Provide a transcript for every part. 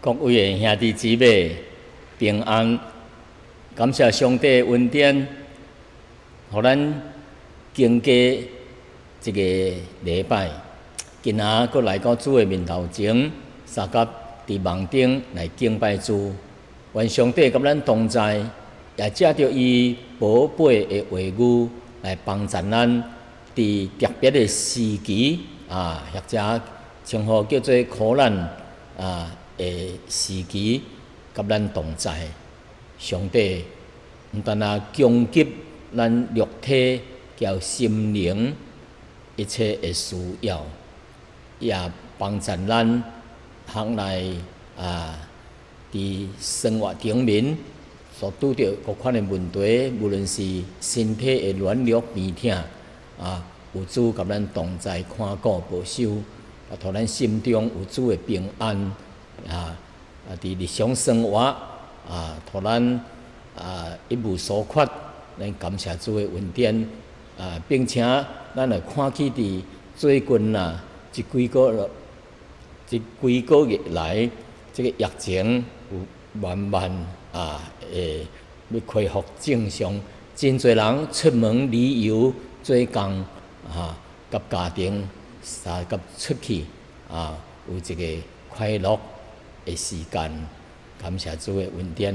各位的兄弟姊妹平安，感谢上帝的恩典，互咱经过这个礼拜，今仔阁来到主的面头前，三甲伫梦顶来敬拜主。愿上帝甲咱同在，也借着伊宝贝的话语来帮助咱，伫特别的时期或者称呼叫做苦难的时期，甲咱同在。上帝毋但供给咱肉体交心灵一切的需要，也帮助咱行来伫生活顶面所拄着各款的问题，无论是身体的软弱病痛有主甲咱同在看顾保守，互咱心中有主的平安伫日常生活互咱一无所缺，咱感谢主的恩典并且咱来看起伫最近这几个月来，这个疫情有慢慢要恢复正常，真侪人出门旅游做工甲家庭甲出去有一个快乐的时间，感谢主的恩典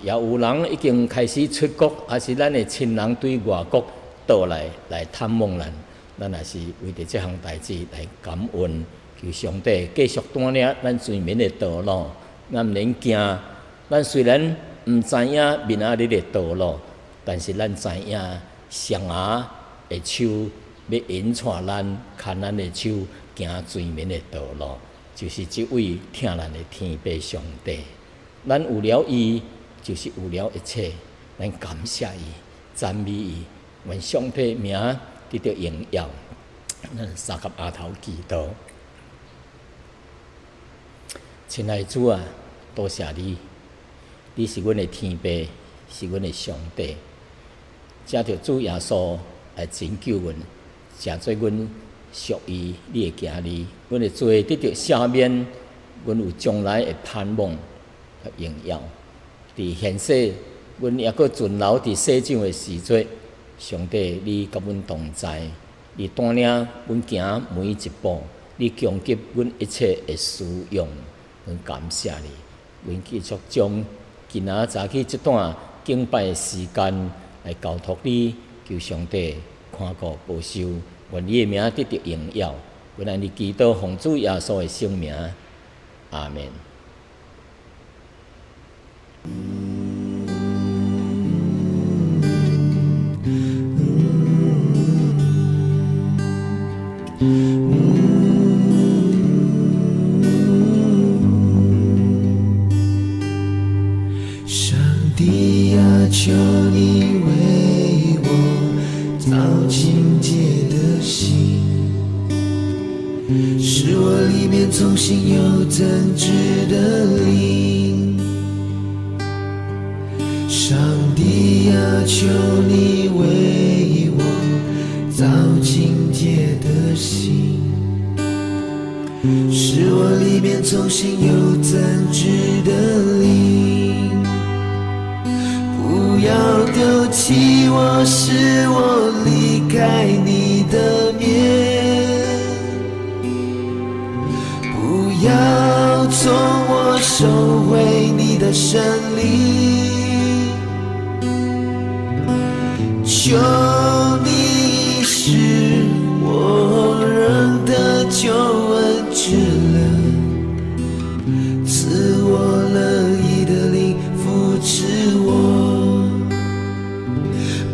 也有人已经开始出国，还是咱的亲人对外国倒来探望咱也是为着这项代志来感恩，求上帝继续带领咱前面的道路，咱毋免惊。咱虽然毋知影明仔日的道路，但是咱知影上下的手要引带咱，牵咱的手行前面的道路，就是这位疼咱的天父上帝。咱有了伊，就是有了一切。咱感谢伊，赞美伊，愿上帝名得到荣耀。咱三甲阿头祈祷，亲爱的主多谢你，你是阮的天父，是阮的上帝。借着主耶稣来拯救阮，成做阮属于你的家己，阮的罪得到赦免，阮有将来的盼望和荣耀。伫现世，阮也阁存留伫世上的时节，上帝，你甲阮同在，你带领阮行每一步，你供给阮一切的需用，阮感谢你。阮继续将今仔早起这段敬拜的时间来交托你，求上帝看顾保守，愿你的名得到荣耀。愿安尼祈祷奉主耶稣的圣名，阿门。上帝啊，求你为我造清洁的心，使我里面重新有真挚的灵。上帝啊，求你为我造清洁的心，使我里面重新有真挚的灵。不要丢弃我，使我离开你的面，不要从我收回你的圣灵。求你使我仍得救恩之乐，赐我乐意的灵扶持我，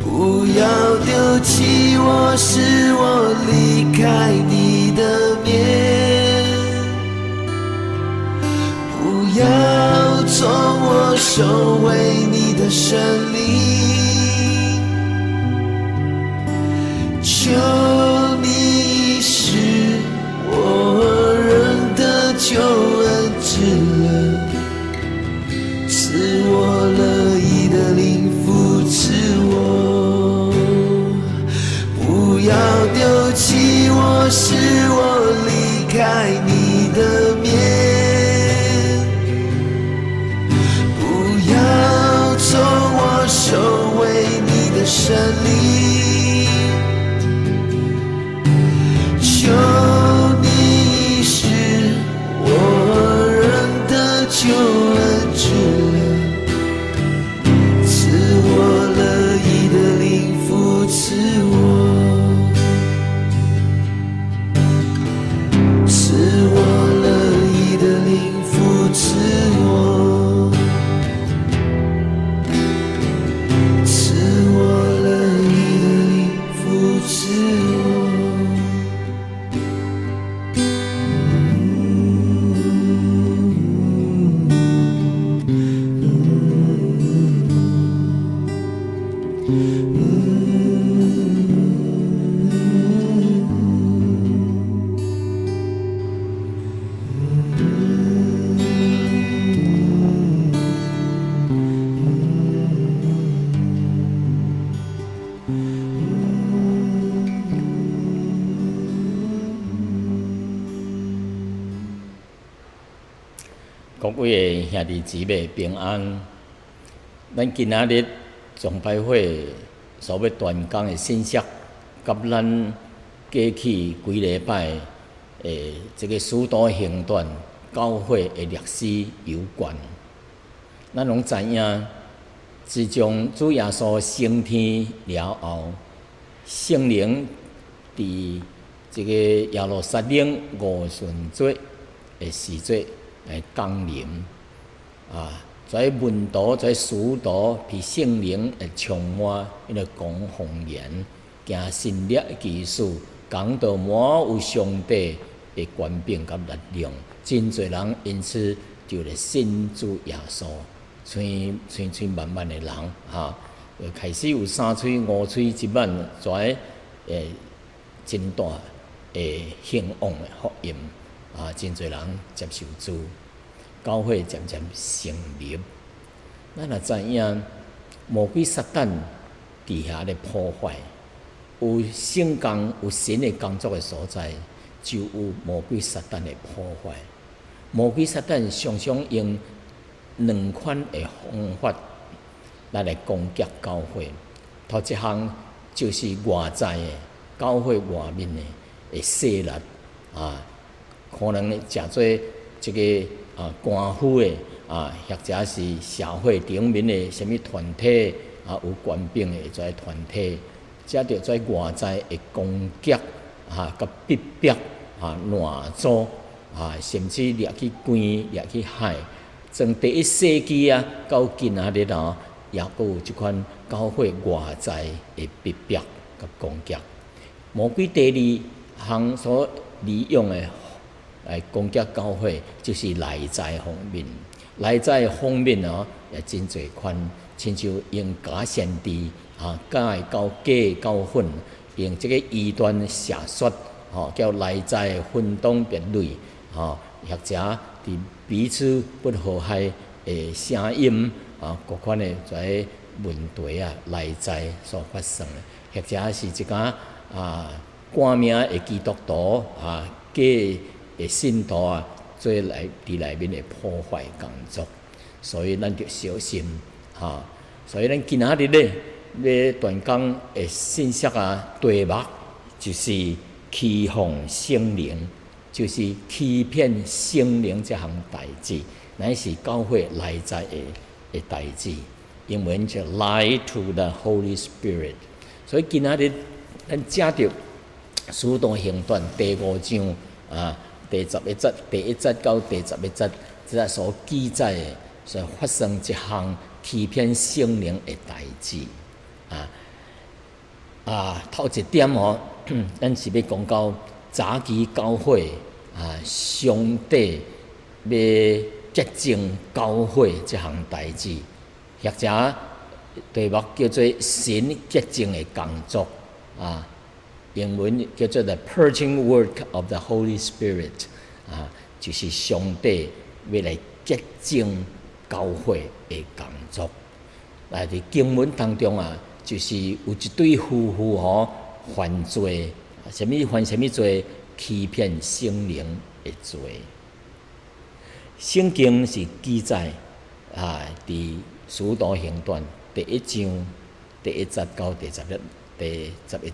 不要丢弃我，使我离开你的面，不要从我收回你的圣灵。求你使我仍得救恩之乐，赐我乐意的灵扶持我，不要丢弃我，使我离开你的面，胜利。求你是我人的救恩之乐，赐我乐意的灵扶持我，赐我乐意的灵扶持我，赐我乐意的灵扶持我。各位的兄弟姊妹平安。咱今仔日崇拜会所要传讲的信息，甲咱过去几礼拜这个使徒行传教会的历史有关。咱拢知影，自从主耶稣升天了后，圣灵伫这个耶路撒冷五旬节的时节来降临在门徒、在使徒被圣灵会充满，因为讲方言，行神力奇事，讲到满有上帝的权柄甲力量，真侪人因此就来信主耶稣，千万的人开始有三吹五吹一万跩真大兴旺的福音真侪人接受主。教会渐渐成立，咱也知影魔鬼撒旦伫遐咧破坏，有圣工有神的工作的所在，就有魔鬼撒旦的破坏。魔鬼撒旦常常用两款的方法来攻击教会。头一项就是外在的教会外面的势力可能诚做这个官府的或者是社会顶面的什么团体有权柄的这团体，则着在外在的攻击甲逼迫乱阻甚至掠去关掠去害。从第一世纪到今仔日也阁有即款教会外在的逼迫甲攻击。魔鬼第二项所利用的来攻击教会，就是内在方面。内在方面也真侪款，亲像用假先知假教假粉，用这个异端邪说叫内在分东别类或者伫彼此不和谐的声音各款的在问题内在所发生的，或者是一个冠名的基督徒假的信徒做来伫内面的破坏工作，所以咱着小心所以咱今仔日咧要传讲的信息题目就是欺哄圣灵，就是欺骗圣灵这项代志，乃是教会内在的代志。英文叫 lie to the Holy Spirit。所以今仔日咱借着使徒行传第5章第11节，第1节到第11节，这所记载的所发生一项欺骗圣灵的代志头一点咱是要讲到早期教会上帝要洁净教会这项代志，或者题目叫做神洁净的工作英文叫做 The Purging Work of the Holy Spirit 就是上帝要来洁净教会的工作。在经文当中就是有一对夫妇犯罪，犯什么罪？欺骗圣灵的罪。圣经是记载伫使徒行传第1章第1节到第11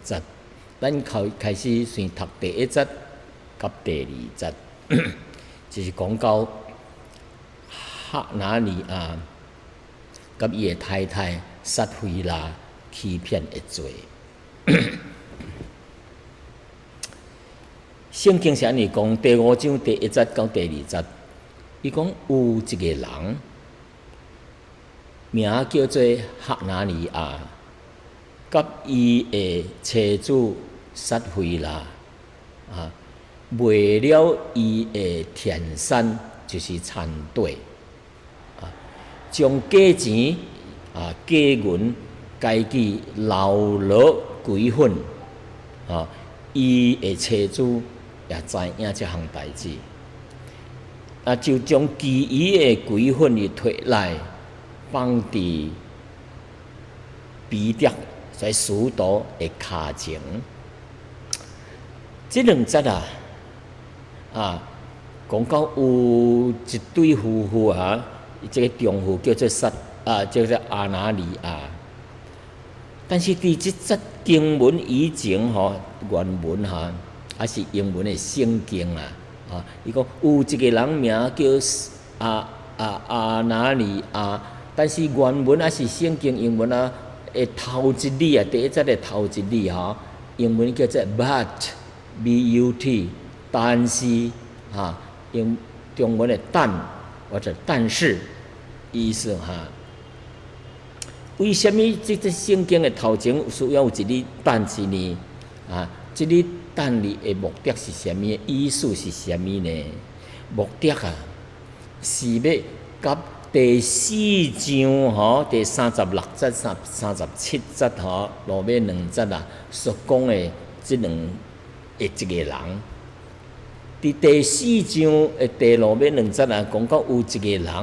节，咱开始先读第1节到第2节，就是讲到哈拿尼亚甲伊的太太撒菲拉欺骗的罪。圣经是安尼讲，第5章第1节到第2节，伊讲有一个人，名叫做哈拿尼亚，甲伊的妻子撒菲拉卖了伊的田产，就是田地，将价钱价银家己留落几份，伊的妻子也知影这项代志，就将其余的几份伊摕来放伫彼得在使徒的骹前。这2节讲到有一对夫妇这个丈夫叫做叫做阿拿尼亚，但是伫即节经文以前原文还是英文的圣经伊讲有一个人名叫阿拿尼亚，但是原文还是圣经英文的头一字第1节的头一字英文叫做 but， 但是用中文的但或者但是意思为什么这圣经的头前需要有一字但是呢？这字但字的目的是什么？意思是什么呢？目的是要甲第4章第36节、37节落尾2节所讲的这2的一个人，伫第4章的第落尾2节讲到有一个人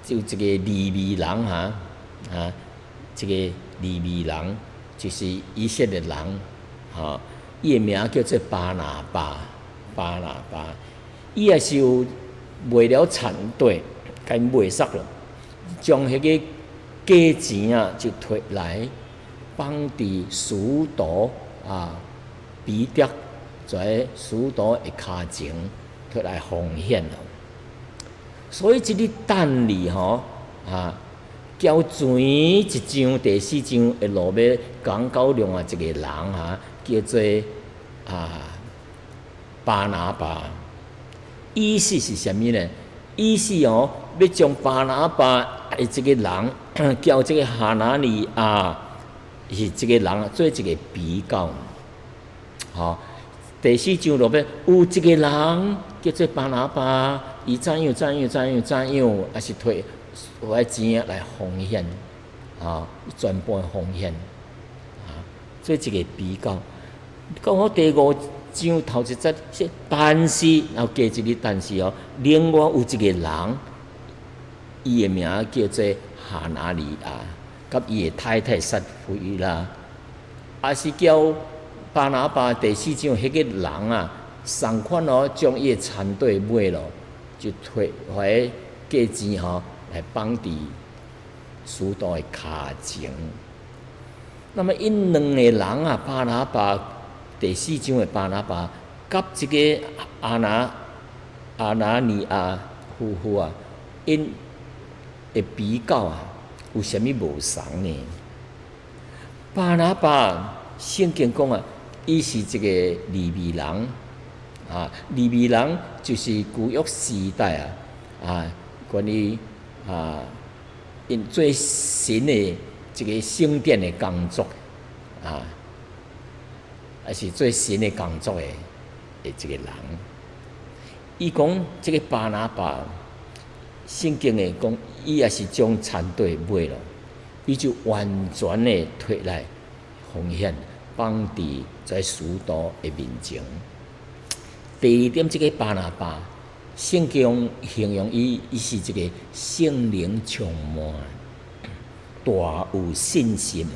就一个利未人这个利未人就是以色列人伊的名叫做巴拿巴，伊也是有卖了田地，甲伊卖煞了，将迄个价钱就摕来放伫使徒彼得在使徒的骹前，摕来奉献了。所以这个但字交前1章第4章的落尾讲到另外一个人叫做巴拿巴，意思是什么呢？意思要将巴拿巴的这个人叫这个哈拿尼亚是这个人做一个比较。第4章落尾有一个人叫做巴拿巴，伊怎样，还是摕我钱来奉献全部奉献做一个比较。到好第5章头一节是但是，然后加一个但是另外有一个人，伊的名叫做哈拿尼亚，甲伊的太太撒菲拉，也是叫巴拿巴第4章迄个人同款将伊的田地卖了，就摕回价钱来放伫使徒的骹前。那么因2个人巴拿巴第4章的巴拿巴，甲这个阿拿尼亚夫妇因的比较有啥物无同呢？巴拿巴圣经讲伊是一个利未人利未人就是旧约时代关于因做神的这个圣殿的工作还是做神的工作的这个人。伊讲这个巴拿巴，圣经的讲，伊也是将田地卖了，伊就完全的摕来奉献，放伫在使徒的面前。第2点，这个巴拿巴，圣经形容伊是一个圣灵充满、大有信心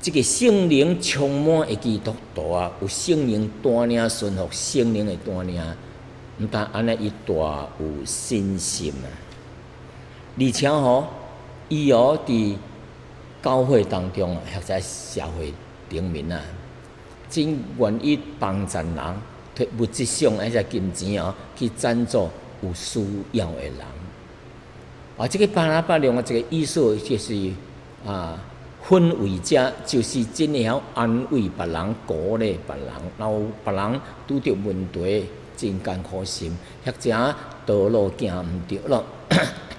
这个圣灵充满的基督徒有圣灵带领顺服圣灵的带领，毋但安尼，伊大有信心而且伊伫教会当中啊，或者社会顶面啊，真愿意帮助人，摕物质上而且金钱哦，去赞助有需要的人。啊，这个巴拿巴用的这个意思就是分为者，就是真晓安慰别人、鼓励别人，然后别人拄着问题，真艰苦心，或者道路行毋对了，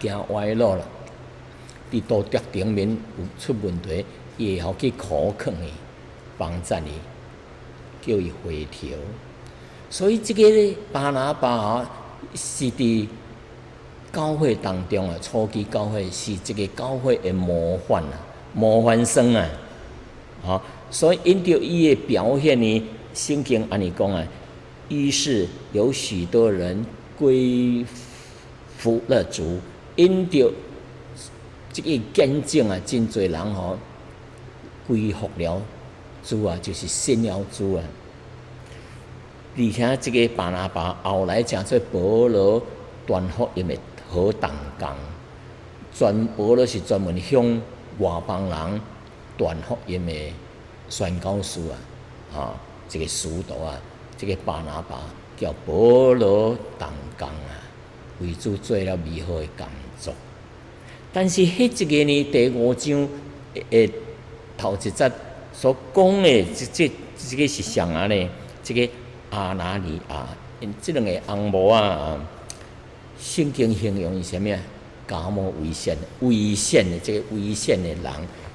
行歪路了，伫道德顶面有出问题，伊会晓去苦劝伊，帮助伊，叫伊回头。所以这个巴拿巴是伫教会当中啊，初期教会是这个教会的模范啊，模范生啊，所以因着伊的表现呢，圣经安尼讲啊，于是有许多人归服了主，因着这个见证啊，真侪人归服了主啊，就是信了主啊。而且这个巴拿巴后来讲做保罗传福音的好同工，保罗是专门向外邦人传福音的宣教师啊，这个使徒啊，这个巴拿巴叫保罗同工啊，为主做了美好的工作。但是迄一个呢，第5章的头一节所讲的这个是啥啊呢？这个阿拿尼亚，因这两个红毛啊，圣经形容伊啥物啊？假冒为善的这个危险的人，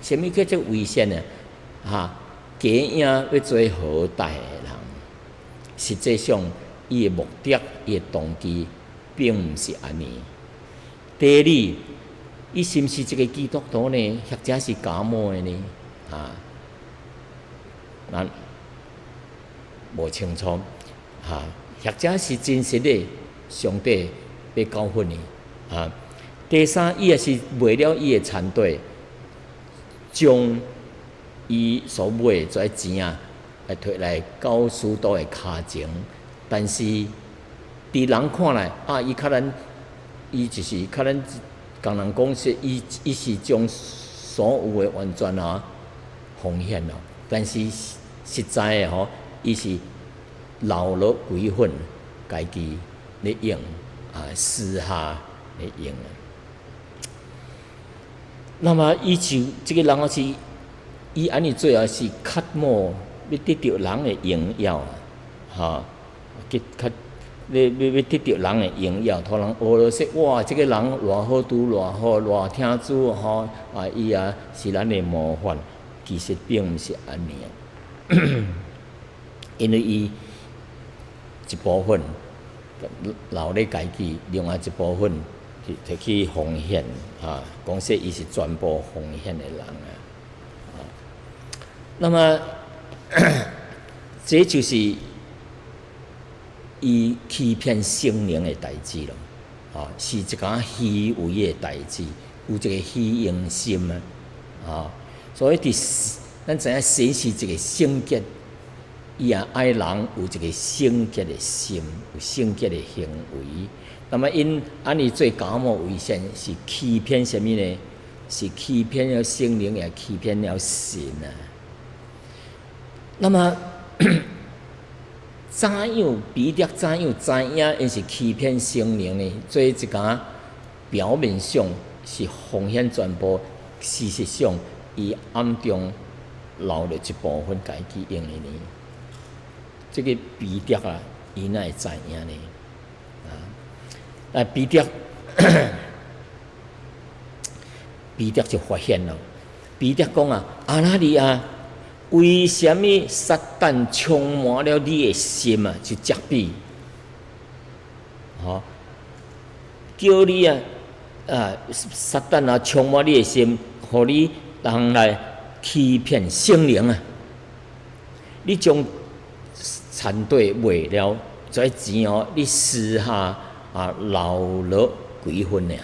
啥物叫做危险呢？假影要做好歹的人，实际上伊的目的、伊的动机，并毋是安尼。第二，伊是毋是一个基督徒呢？或者是假冒的呢？咱无清楚，或者是真实的上帝要教训你。第三，伊也是为了伊的残队，将伊所买的这钱啊，摕来交许多的卡情。但是伫人看来伊较咱，伊就是较咱共人讲说，伊是将所有的完全奉献了。但是实在的伊是留了几份家己咧用私下咧用啊。那么伊就这个人是伊安尼做是渴慕要得到人的荣耀要得到人的荣耀，互人学了说哇，这个人偌好拄偌好，偌听主伊是咱的模范。其实并毋是安尼因为伊一部分留咧家己，另外一部分摕去奉献讲说伊是全部奉献的人那么这就是伊欺骗圣灵的代志咯，是一件虚伪的代志，有一个虚荣心所以咱知影神是一个圣洁，伊也爱人有一个圣洁的心，有圣洁的行为。那么因安尼做假冒为善，是欺骗什么呢？是欺骗了圣灵，也欺骗了神那么怎样彼得怎样知影因是欺骗圣灵呢？做一件表面上是奉献全部，事实上伊暗中留了一部分家己用的呢？这个彼得伊哪会知影呢？彼得就发现了，彼得讲阿拿尼亚，为什么撒旦充满了你的心就责备，叫你撒旦充满你的心，互你人来欺骗圣灵你将残队卖了，这钱你私下留了几分呢？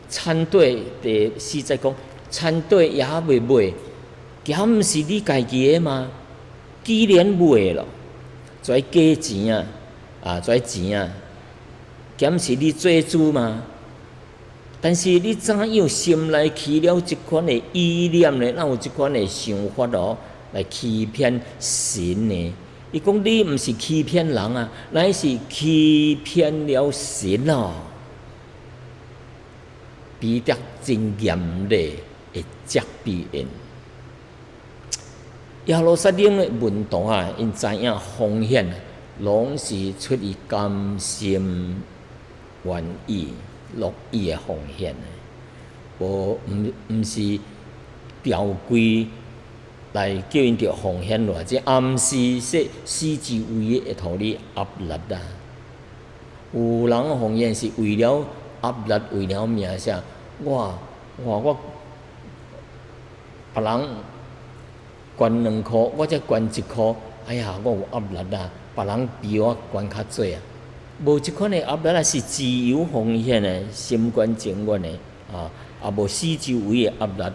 残队第4节讲，残队也未卖，这毋是你家己的吗？既然卖了，这假钱这钱这毋是你做主吗？但是你怎样心内起了即款的意念呢？哪有即款的想法哦，来欺骗神呢？伊讲你毋是欺骗人啊，乃是欺骗了神哦。彼得真严厉的责备因。耶路撒冷的门徒啊，因知影风险，拢是出于甘心愿意、乐意的奉献，无毋是条规来叫因着奉献偌济，暗时说死之为会互你压力啊。有人奉献是为了压力，为了名声。我别人捐2箍，我才捐1箍。哎呀，我有压力啊！别人比我捐较多啊。无即款的压力啊，是自由奉献的、心甘情愿的啊，也无死之为的压力。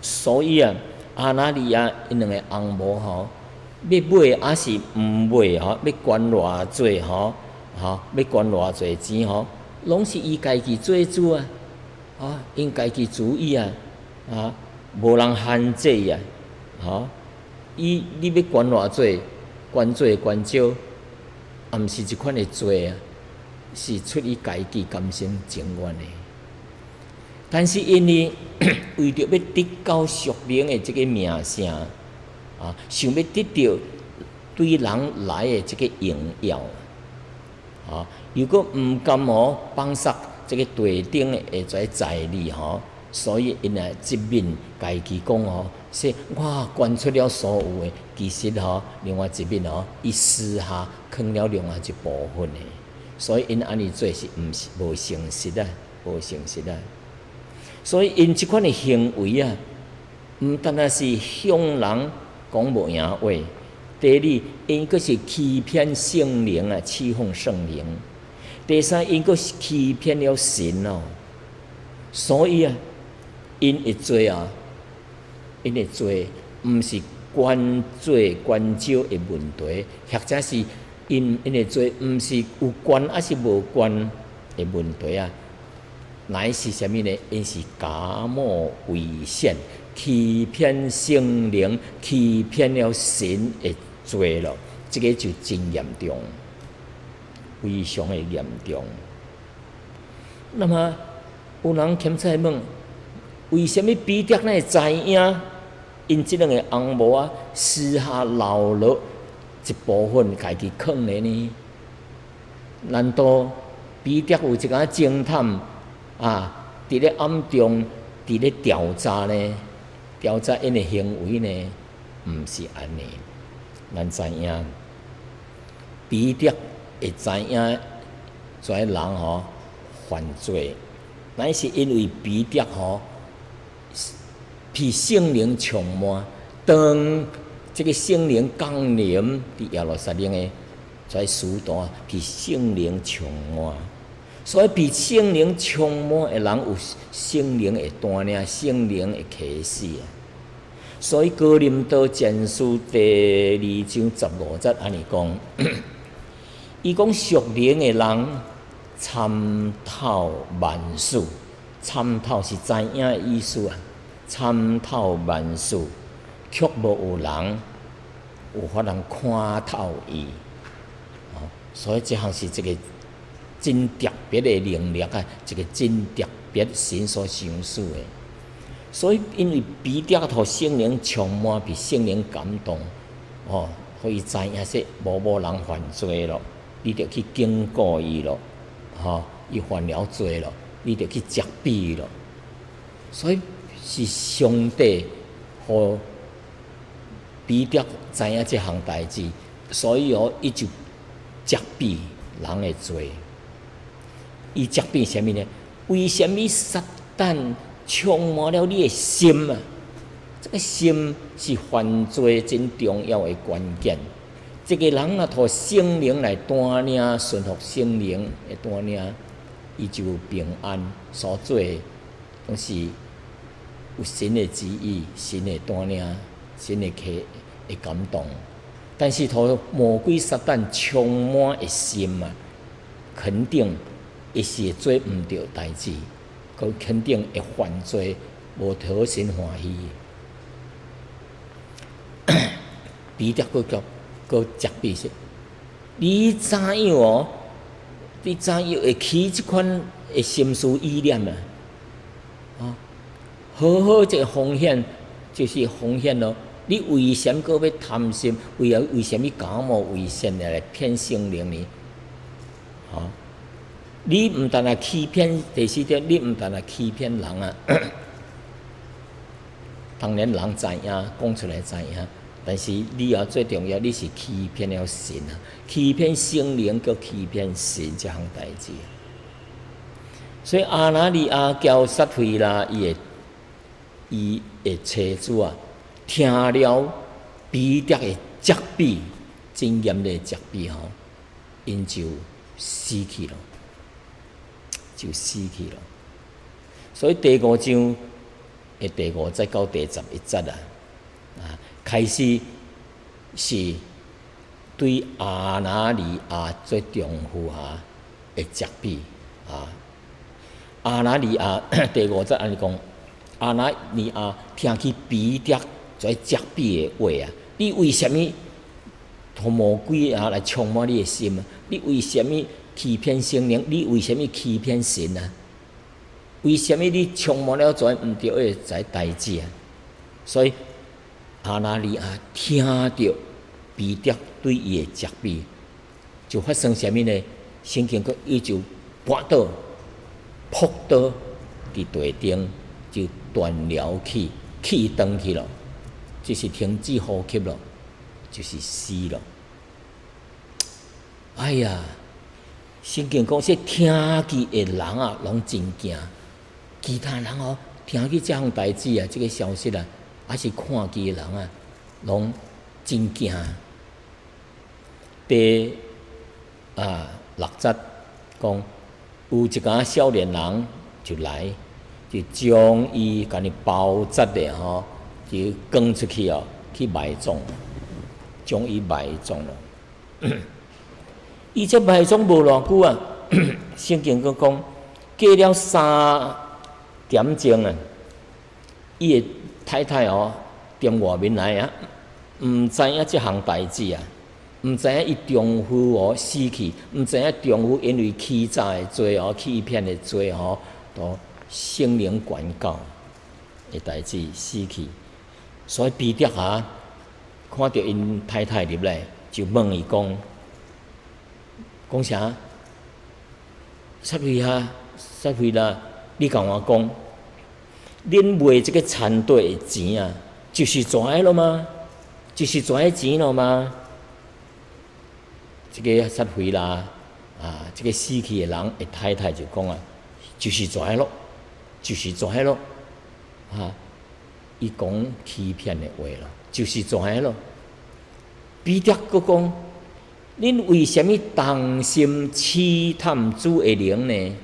所以啊，阿那利亚因两个翁某吼，要买还是毋买吼？要捐偌济吼？要捐偌济钱吼？拢是伊家己做主啊！因家己主意啊！无人限制伊啊！你要捐偌济，捐多捐少，也毋是即款的做啊，是出于家己甘心情愿的。但是因为为着要得到属灵的这个名声想要得到对人来的这个荣耀如果毋甘放杀这个地顶的下侪财力所以因来责免家己讲说我捐出了所有的，其实另外一面伊私下藏了另外一部分的，所以因安尼做是毋是无诚实啊，无诚实啊。所以因即款的行为毋单单是向人讲无影话，第二因阁是欺骗圣灵欺哄圣灵，第三因阁是欺骗了神所以因会做因会做毋是捐多捐少的问题，或者是因会做毋是有捐还是无捐的问题乃是啥物呢？因是假冒伪善，欺骗圣灵，欺骗了神的罪了。这个就真严重，非常的严重。那么有人欠再问，为什么彼得会知影？因这两个翁某私下留落一部分家己藏的呢？难道彼得有一个侦探？伫咧暗中，伫咧调查呢？调查因的行为呢？毋是安尼。咱知影，彼得会知影，遮人犯罪，乃是因为彼得被圣灵充满。当这个圣灵降临伫耶路撒冷的遮使徒，被圣灵充满。所以被圣灵充满的人，有圣灵的带领，圣灵的启示所以哥林多前书第2章15节安尼讲，伊讲属灵的人参透万事，参透是知影的意思参透万事，却无有人有法通看透伊所以这项是一个真特别的能力一个真特别神所赏赐的。所以因为彼得互圣灵充满，被圣灵感动互伊知影说无人犯罪咯，你着去警告伊咯伊犯了罪咯，你着去责备伊咯。所以是上帝互彼得知影这项代志，所以伊就责备人的罪。伊责备什么呢？为什么撒旦充满了你的心这个心是犯罪真重要的关键。这个人互圣灵来带领，顺服圣灵的带领，伊就有平安。所做都是有神的旨意、神的带领、神的感动。但是互魔鬼撒旦充满的心肯定伊是会做毋对代志佮肯定会犯罪，无讨神欢喜。彼得佮责备说：你怎样哦？你怎样会起即款的心思意念啊？好好一个风险，就是风险咯。你为什么要贪心？为什么假冒为善来骗圣灵呢？你毋但係欺騙，第四點，你毋但係欺騙人啊！當然人知影，講出來知影，但是你啊最重要，你是欺騙了神啊，欺騙聖靈，佮欺騙神這項代志。所以阿拿尼亞叫撒非拉伊的妻子啊，聽了彼得的責備，真嚴的責備吼，因就死去了。所以第5章的第5節到第11節開始是對阿拿尼亞做丈夫的責備阿拿尼亞第5節安尼講，阿拿尼亞聽起彼得做責備的話你為什麼同魔鬼來充滿你的心？你為什麼欺騙聖靈？你為什麼欺騙神啊？為什麼你充滿了做唔對的代志啊？所以阿拿尼亞聽到彼得對伊的責備，就發生什麼呢？聖經伊就跌倒，撲倒伫地頂，就斷了氣斷去了，就是停止呼吸了，就是死了。哎呀！聖經講說，聽見的人啊，攏真驚；其他人哦，聽見這項代志啊，這個消息啊，還是看見的人啊，攏真驚。第6節講，有一個少年人就來，就將伊甲你包紮的吼，就趕出去哦，去埋葬，將伊埋葬了。伊這埋葬無偌久啊，聖經佫講，過了3點鐘啊，伊的太太哦，踮外面來啊，毋知影這項代志啊，毋知影伊丈夫哦死去，毋知影丈夫因為欺詐的罪哦、欺騙的罪哦，都聖靈管教的代志死去，所以彼得看到因太太入來，就問伊講。講啥？撒非拉，你甲我講，恁賣這個殘隊的錢啊，就是賺了嗎？就是賺錢了嗎？這個撒非拉這個死去的人的太太就講啊，就是賺了，就是賺了，伊講欺騙的話了，就是賺了。彼得佫講。恁為什麼動心試探主的靈呢？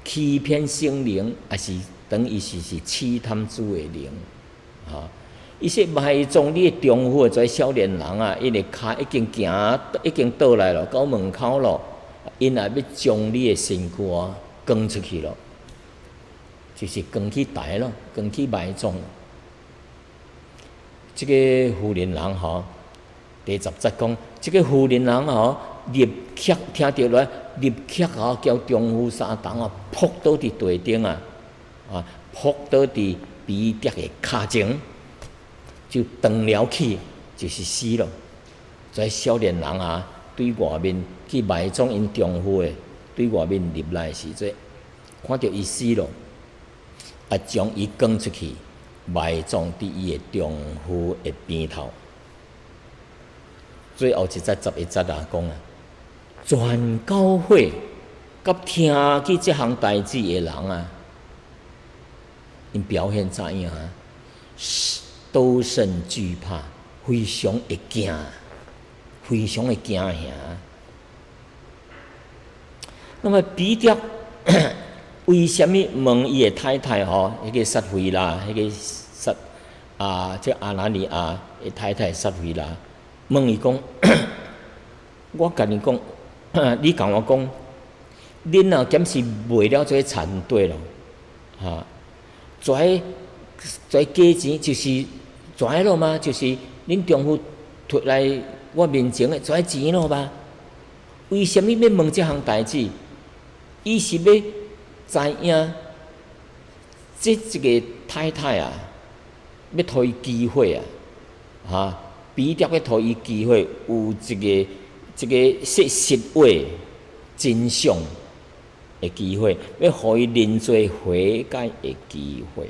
欺騙聖靈，也是等於是試探主的靈。伊說埋葬你的丈夫做少年人啊，伊個腳已經倒來了，到門口了，因也要將你的身軀扛出去了，就是扛去台了，扛去埋葬。這個婦人人吼。第10節講，這個婦人人吼，立刻聽到來，立刻吼叫丈夫三同撲倒伫地頂撲倒伫彼得的腳前，就斷了氣，就是死了。所以少年人對外面去埋葬因丈夫的，對外面入來時陣，看到伊死了，將伊扛出去埋葬伫伊的丈夫的邊頭。最後一節11節講全教會甲聽見這項代志的人因表現怎樣都甚懼怕，非常會驚，非常會驚嚇。那麼彼得為什麼問伊的太太迄個撒非拉，這阿拿尼亞的太太撒非拉？問伊講，我甲你講，你甲我講，恁檢是賣了這個殘隊咯，跩价钱就是跩咯嘛，就是恁丈夫摕来我面前的跩钱咯嘛。为什么要问这项代志？伊是要知影这一个太太啊，要互伊机会啊，彼得要互伊机会，有一个说实话、真相的机会，要互伊认罪悔改的机会。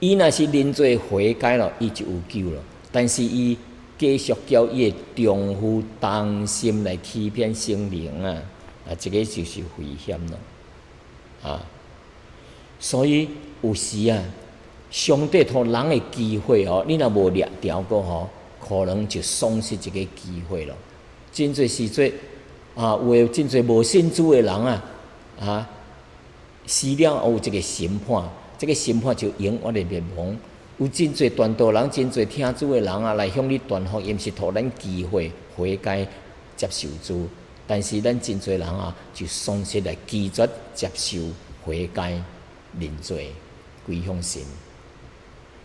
伊若是认罪悔改了，伊就有救了。但是伊继续叫伊的丈夫当心来欺骗圣灵这个就是危险咯所以有时上帝互人的机会你若无掠条过可能就丧失这个机会咯。真侪时阵有真侪无信主的人死了有一个审判，这个审判就永远的灭亡。有真侪传道人、真侪听主的人来向你传福音，是互咱机会悔改接受主。但是咱真侪人就丧失来拒绝接受悔改认罪归向神。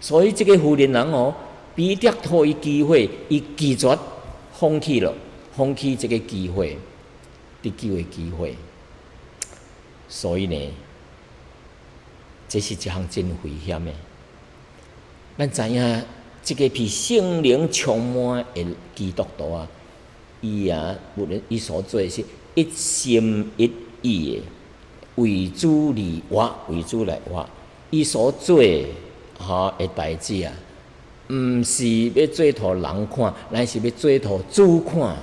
所以这个妇人人彼得互伊机会，伊拒绝放弃这个机会，得救的机会。所以呢，这是一项真危险的。咱知影，这个被圣灵充满的基督徒无论伊所做的是一心一意的为主而活，为主来活。伊所做的代志毋是要做互人看，乃是要做互主看。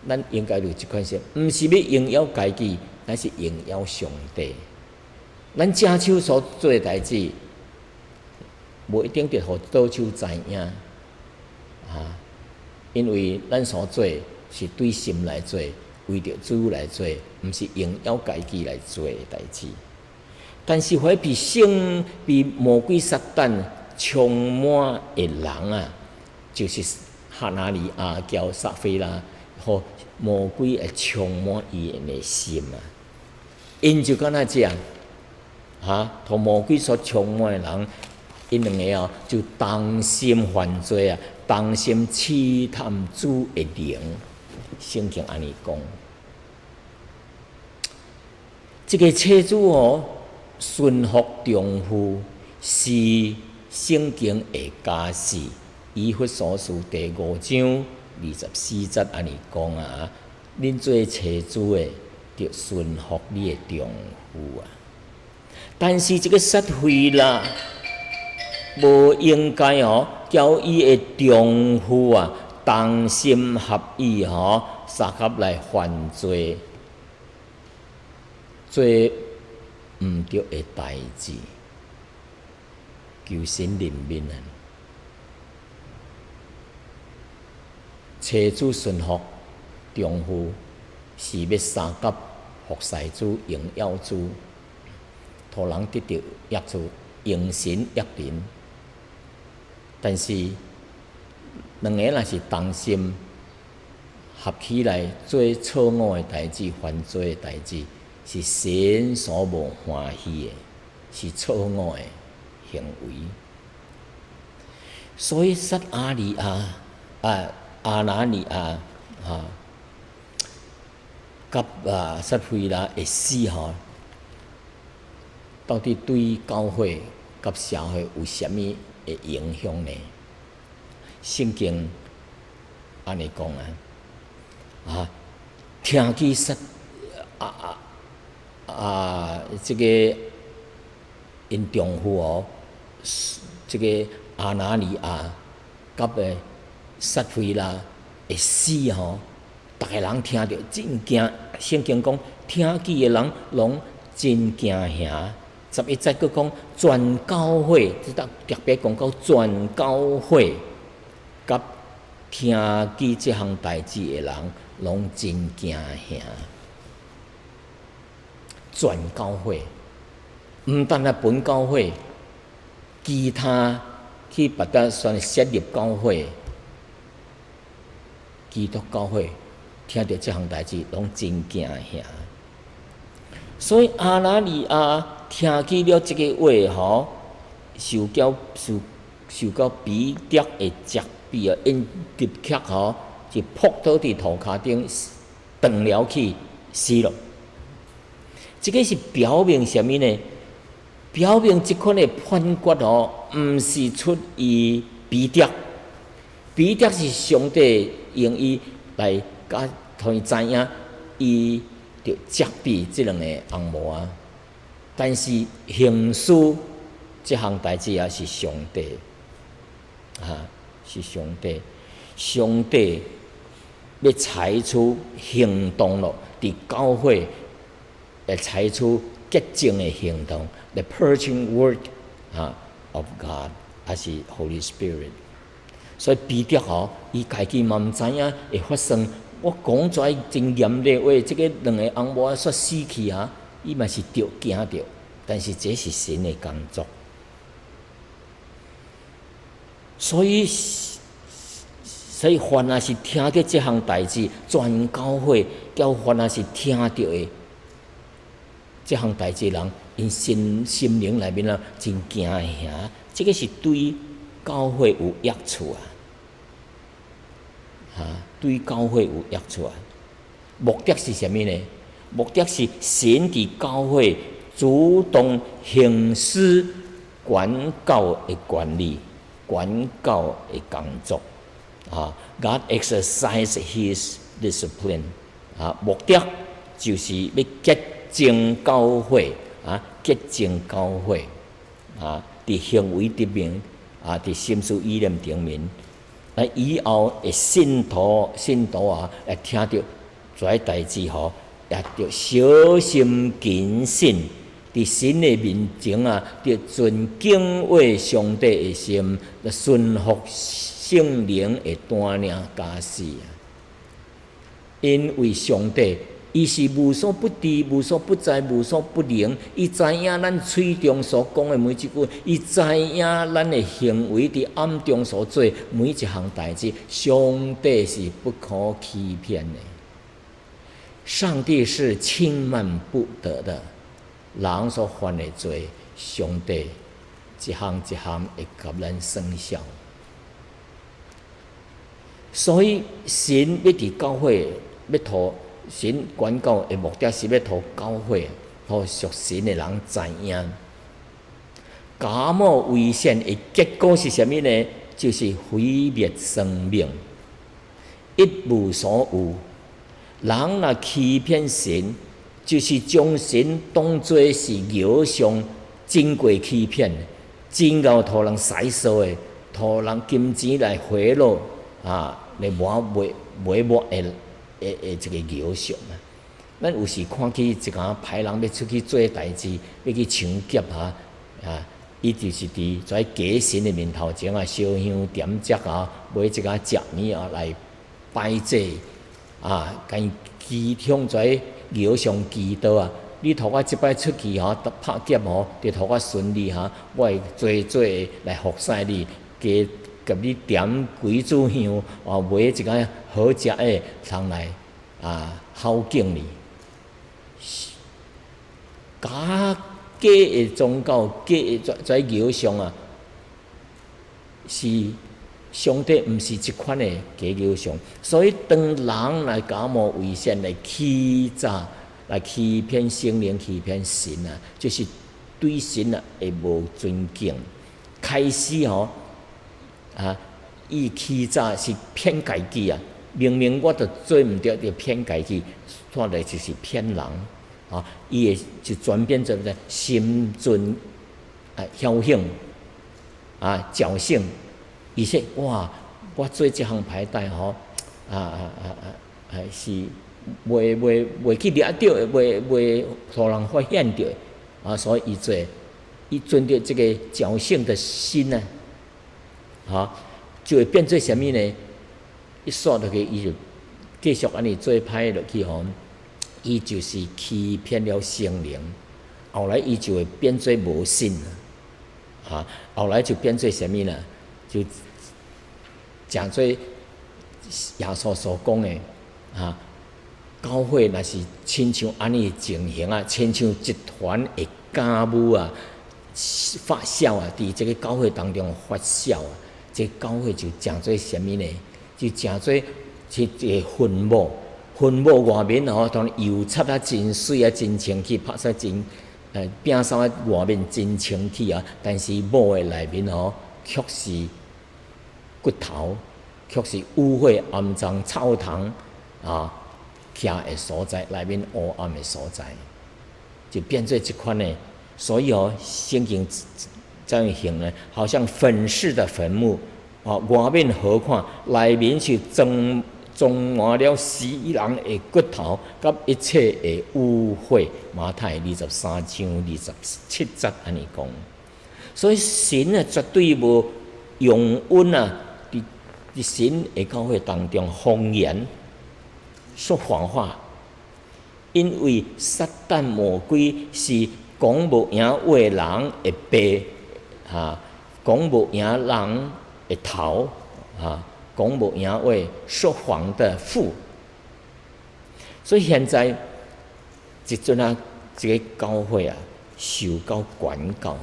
咱应该有这款心，毋是要荣耀家己，乃是荣耀上帝。咱正手所做的代志，无一定得互倒手知影因为咱所做是对心来做，为着主来做，毋是荣耀家己来做的代志。但是会被魔鬼撒旦充满的人就是哈拿尼亚叫撒非拉，互魔鬼会充满伊的心因就敢若这样互魔鬼所充满的人，因两个就当心犯罪当心试探主的灵。圣经安尼讲，这个妻子顺服丈夫是圣经的家事。以弗所书第5章24节安尼讲恁做妻子的，要顺服你的丈夫但是这个撒非拉无应该叫伊的丈夫同心合意三合来犯罪，做毋对的代志，求神怜悯妻子顺服丈夫，是要三合服侍主、荣耀主，互人得到益处，荣神益人。但是两个若是同心合起来做错误的代志、犯罪的代志，是神所无欢喜的，是错误的行为。所以阿拿尼亚甲撒非拉会死到底对教会甲社会有啥物的影响呢？圣经安尼讲听见这个因丈夫这个阿拿尼亚甲撒非拉会死逐个人听着真惊。圣经讲听见的人拢真惊吓。11节佫讲全教会，特别讲到全教会，甲听见这项代志的人拢真惊吓。全教会，毋但本教会，其他去别个算设立教会、基督教会，听到这项代志拢真惊吓。所以阿拿尼亚听起了即个话吼，受到彼得的责备啊，因立刻吼就扑倒伫涂骹顶，断了去死了。即个是表明什么呢？表明即款的判决吼，毋是出于彼得，彼得是上帝用伊来甲互伊知影，伊着责备即两个红魔啊。但是刑事即项代志也是上帝，是上帝，上帝要采取行动咯，伫教会来采取洁净的行动。The purging word of God， 还是 Holy Spirit。所以彼得吼，伊家己嘛毋知影会发生。我讲出来真严厉话，即个两个红魔煞死去啊，伊嘛是着惊着。但是这是神的工作，所以凡也是听到这项代志，全教会叫凡也是听到的这项代志人，因心灵内面啊真惊吓，这个是对教会有益处对教会有益处目的是什么呢？目的是神伫教会主动行使管教的权利，管教的工作God exercise His discipline 目的就是要洁净教会洁净教会伫行为顶面伫心思意念顶面，以后的信徒来听到这代志吼，也着小心谨慎。伫神的面前着存敬畏上帝的心，顺服圣灵的带领驾驶因为上帝，伊是无所不知、无所不在、无所不能，伊知影咱嘴中所讲的每一句，伊知影咱的行为伫暗中所做每一项代志。上帝是不可欺骗的，上帝是轻慢不得的。人所犯的罪，上帝一项一项会甲咱生效。所以神要伫教会，要互神管教的目的是要互教会，互属神的人知影，假冒为善的结果是什么呢？就是毁灭生命，一无所有。人若欺骗神，就是将神当作是偶像，经过欺骗，真够互人使数的，互人金钱来贿赂来买这个偶像咱有时看起一个歹人要出去做代志，要去抢劫伊就是伫在假神的面头前烧香点烛买一个食面来拜祭甲伊祈向在偶像祈祷你互我即摆出去拍劫就互我顺利我会做来服侍你，甲你点几炷香买一个好食的通来孝敬你。假的宗教，假的偶像是上帝毋是一款的假偶像，所以当人来假冒为善来欺诈、来欺骗圣灵、欺骗神就是对神会无尊敬。开始伊欺诈是骗家己明明我着做毋对，着骗家己，看来就是骗人伊会就转变做心存侥幸侥幸，而且哇，我做这项歹代是袂去掠到，袂互人发现到所以伊存着这个侥幸的心就会变做什么呢？一说落去，伊就继续安尼做歹落去伊就是欺骗了圣灵，后来伊就会变做无信后来就变做什么呢？就讲做耶稣所讲的教会若是亲像安尼情形亲像一团的家务啊发酵啊，伫即个教会当中发酵啊，即教会就诚做啥物呢？就诚做一个坟墓。坟墓外面吼，当油漆啊真水啊，真清气，拍出真饼衫外面真清气啊，但是墓的内面吼，却是骨头，却是污秽、肮脏、臭虫啊，徛的所在，内面黑暗的所在，就变做这款呢。所以圣经这样形呢，好像粉饰的坟墓啊，外面好看，内面是装满了死人的骨头，甲一切的污秽。马太23章27节安尼讲，所以神啊绝对无用恩啊，伫神的教会当中谎言说谎话，因为撒旦魔鬼是讲无赢话人的背讲无赢人的头讲无赢话说谎的父。所以现在即阵这个教会受到管教，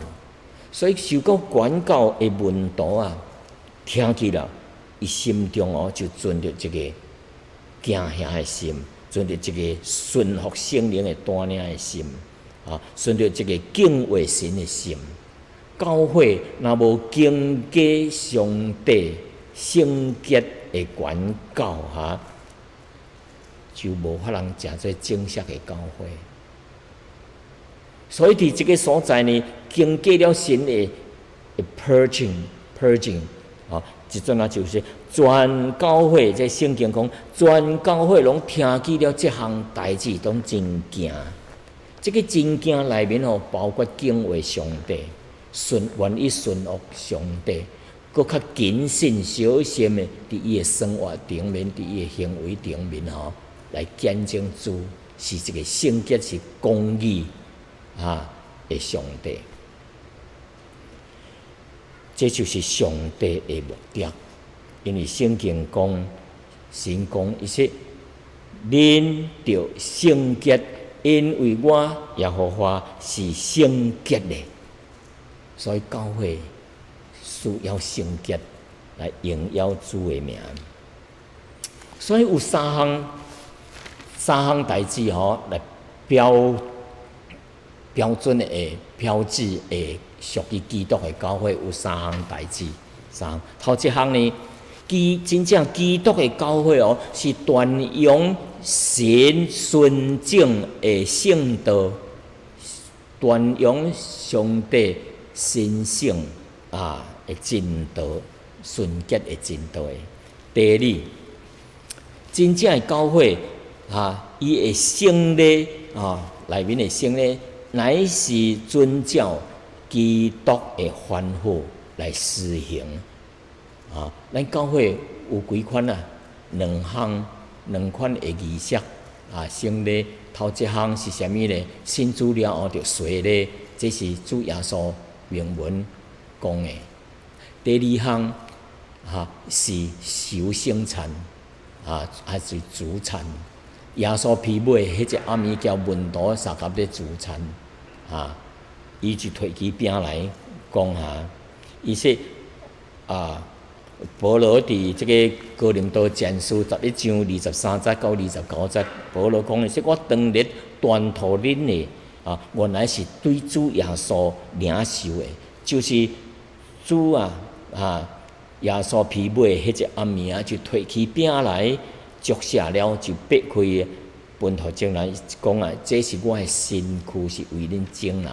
所以受到管教的门徒听起了，伊心中就存着这个敬虔的心，存着这个顺服圣灵的带领的心存着这个敬畏神的心。教会若无经过上帝圣洁的管教就无法通成做正式的教会。所以伫这个所在呢，经过了神的 purging 即阵就是全教会，这圣经讲全教会拢听见了这项代志，拢真惊。这个真惊内面包括敬畏上帝，愿意顺服上帝，搁较谨慎小心的伫伊的生活顶面，伫伊的行为顶面来见证主是一个圣洁、是公义的上帝。这就是上帝的目的，因为圣经讲，神讲伊说：“恁着圣洁，因为我耶和华是圣洁的。”所以教会需要圣洁来荣耀主的名。所以有三项代志来标准的标志的属于基督的教会有三项代志。头一项呢，真正基督的教会是传扬神纯正的圣道，传扬上帝神圣的真道，纯洁的真道的。第二，真正的教会伊的圣礼内面的圣礼，乃是遵照基督的吩咐来施行咱教会有几款两款的仪式圣礼。头一项是啥物呢？信主了后着洗礼，这是主耶稣明文讲的。第二项是守圣餐还是主餐？耶稣皮尾迄只暗暝叫门徒三甲咧主餐伊就摕起饼来讲伊说保罗伫这个哥林多前书11章23节到29节，保罗讲的说：“我当日传托恁的原来是对主耶稣领受的，就是主耶稣皮尾迄只暗暝就摕起饼来，祝谢了就擘开分互众人，讲这是我的身躯，是为恁众人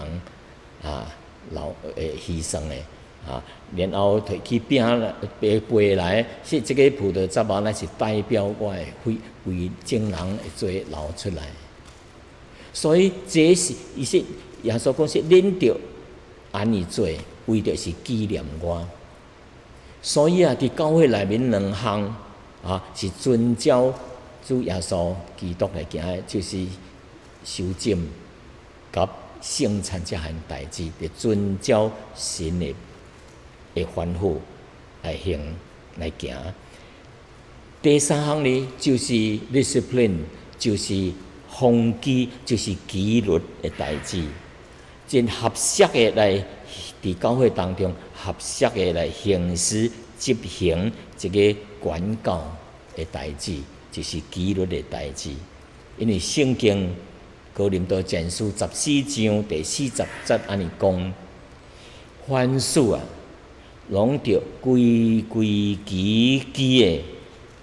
牺牲的。”然后摕起饼杯来，说这个葡萄汁乃是代表我的血，为众人的罪流出来。所以这是伊说耶稣讲说，恁着安尼做，为着是纪念我。所以伫教会内面两项是遵照主耶稣基督来行，就是修正甲圣餐这项代志，着遵照神的吩咐来行来行。第三项呢，就是 discipline， 就是风纪，就是纪律的代志。真合适的来伫教会当中合适的来行使执行一个管教的代志，就是纪律的代志。因为圣经哥林多前书14章第40节安尼讲，凡事啊，拢着规矩矩的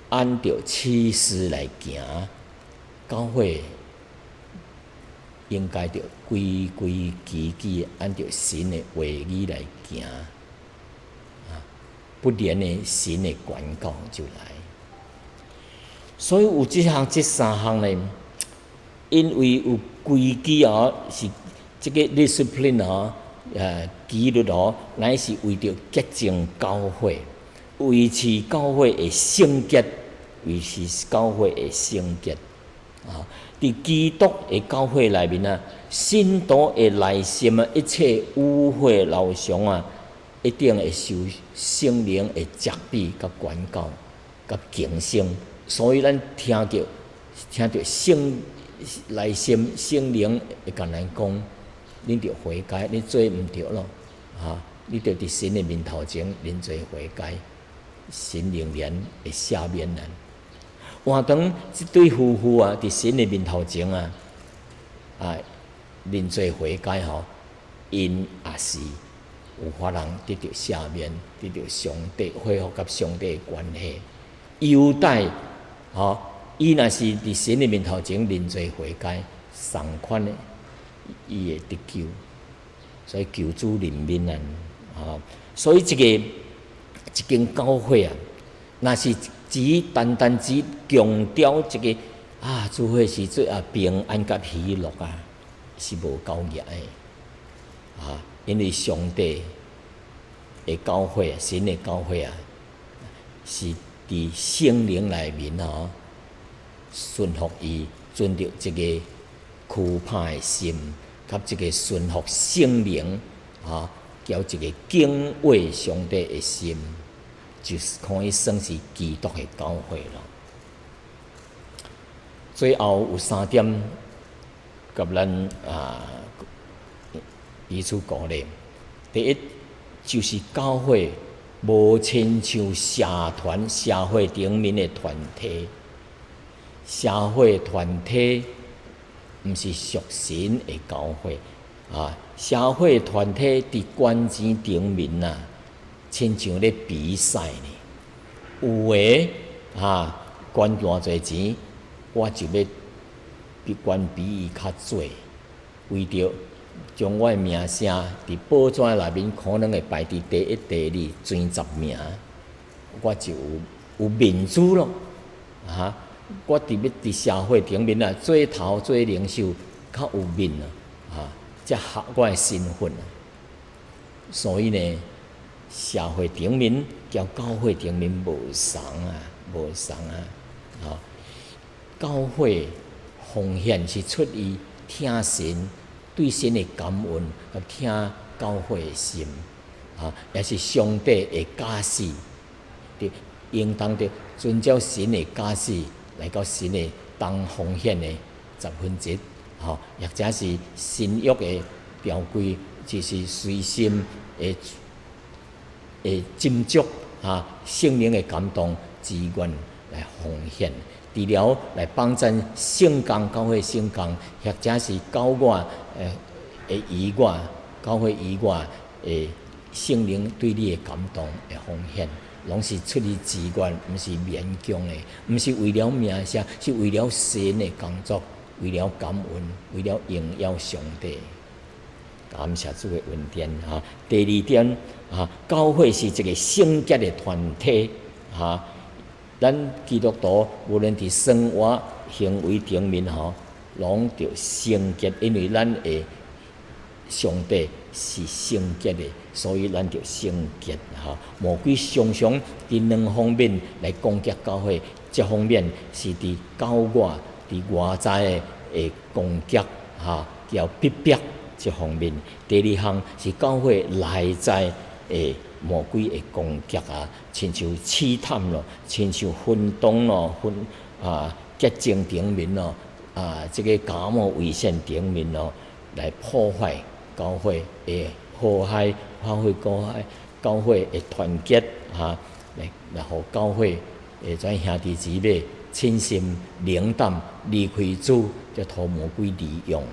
按照启示来行。教会应该着规规矩矩按照神的话语来行，不然呢，神的管教就来。所以有这三项呢，因为有规矩是这个 discipline 纪律乃是为着洁净教会，维持教会的圣洁，维持教会的圣洁。伫基督的教会内面啊，信徒的内心啊，一切污秽陋常一定会受圣灵的责备、甲管教、甲警醒。所以咱听着圣内心圣灵会甲咱讲，恁着悔改，恁做毋对咯，你着伫神的面头前认罪悔改，神仍然会赦免咱。换当即对夫妇伫神的面头前认罪悔改因也是有法人得到赦免，得到上帝恢复甲上帝的关系。犹大伊若是伫神的面头前认罪悔改，同款的伊会得救，所以求主怜悯咱。所以一间教会若是单单只强调一个聚会时阵平安甲喜乐是无够热的因为上帝的教会神的教会是伫圣灵内面顺服伊，存着一个खु怕的心，甲一个顺服圣灵交一个敬畏上帝的心。就是可以算是基督的教会了。最后有3点，甲咱彼此鼓励。第一，就是教会无亲像社团、社会顶面的团体。社会团体毋是属神的教会社会团体伫捐钱顶面亲像咧比赛呢，有诶捐偌济钱，我就要捐比伊较济，为着将我诶名声伫报纸内面可能会排伫第1、第2、前10名，我就有面子咯我伫社会顶面做头做领袖，较有面才合我诶身份所以呢。社会顶面交教会顶面无同教会奉献是出于听神对神的感恩，和听教会的心也是上帝的假使，应当着遵照神的假使来到神的当奉献的1/10，或者是新约的条规，就是随心的。斟酌圣灵的感动资源来奉献，除了来帮助圣工教会圣工，或者是教我以外教会以外圣灵对你的感动的奉献，拢是出于自愿，毋是勉强的，毋是为了名声，是为了神的工作，为了感恩，为了荣耀上帝。感谢主的恩典第2点教会是一个圣洁的团体咱基督徒无论伫生活行为顶面拢着圣洁，因为咱的上帝是圣洁的，所以咱着圣洁魔鬼常常伫2方面来攻击教会，一方面是伫教我伫外在的攻击叫逼迫。这方面，第2项是教会内在的魔鬼的攻击亲像试探亲像混动洁净顶面这个假冒伪善顶面来破坏教会会和谐，发挥教会会团结来互教会会跩兄弟姊妹亲心灵胆离开主，就讨魔鬼利用。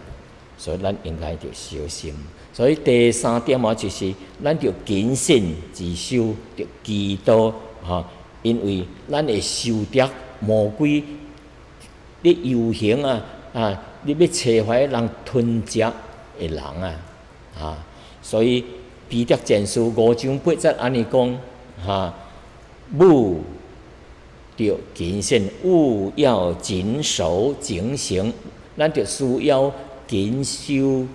所以咱应该着小心。所以第三点就是咱着谨慎自守，着祈祷因为咱会受着魔鬼你游行你要找坏人吞食的人所以彼得前书5章8节安尼讲勿着谨慎，勿要谨守警醒，咱着需要谨守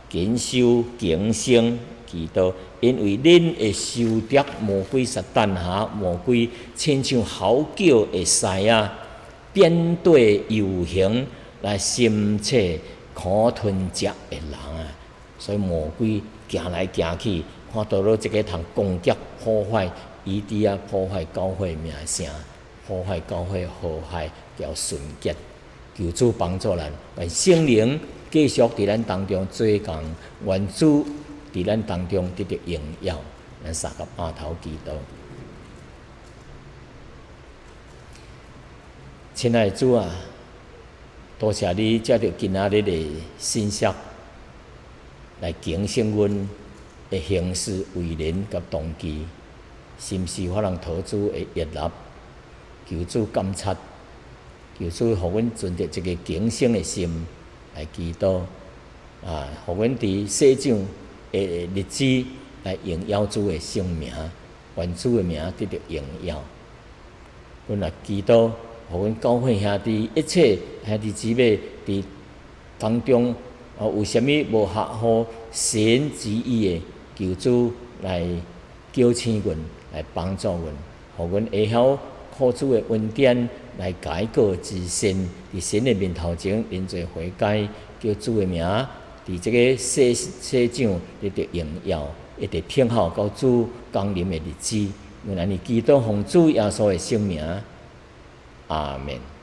谨守警醒祈祷，因为恁会受着魔鬼撒旦魔鬼亲像嚎叫的狮变对游行来心切可吞食的人所以魔鬼行来行去，看到了这个通攻击破坏伊伫破坏教会名声，破坏教会和谐叫纯洁。求主帮助咱，愿圣灵继续伫咱当中做工，愿主伫咱当中得到荣耀。咱三个巴头祈祷。亲爱的主多谢你借着今仔日的信息来警醒阮的行事为人甲动机，是毋是我人讨主的悦纳？求主监察，求主互阮存着一个警醒的心来祈祷互阮伫世上的日子来荣耀主的圣名，愿主的名得到荣耀。阮也祈祷，互阮教会兄弟一切兄弟姊妹伫当中有啥物无合乎神旨意的，求主来叫醒阮，来帮助阮，互阮会晓靠主的恩典来改过自新，伫神的面头前认罪悔改，叫主的名伫这个世上得到荣耀，一直听候到主降临的日子。阮安尼祈祷奉主耶稣的圣名，阿门。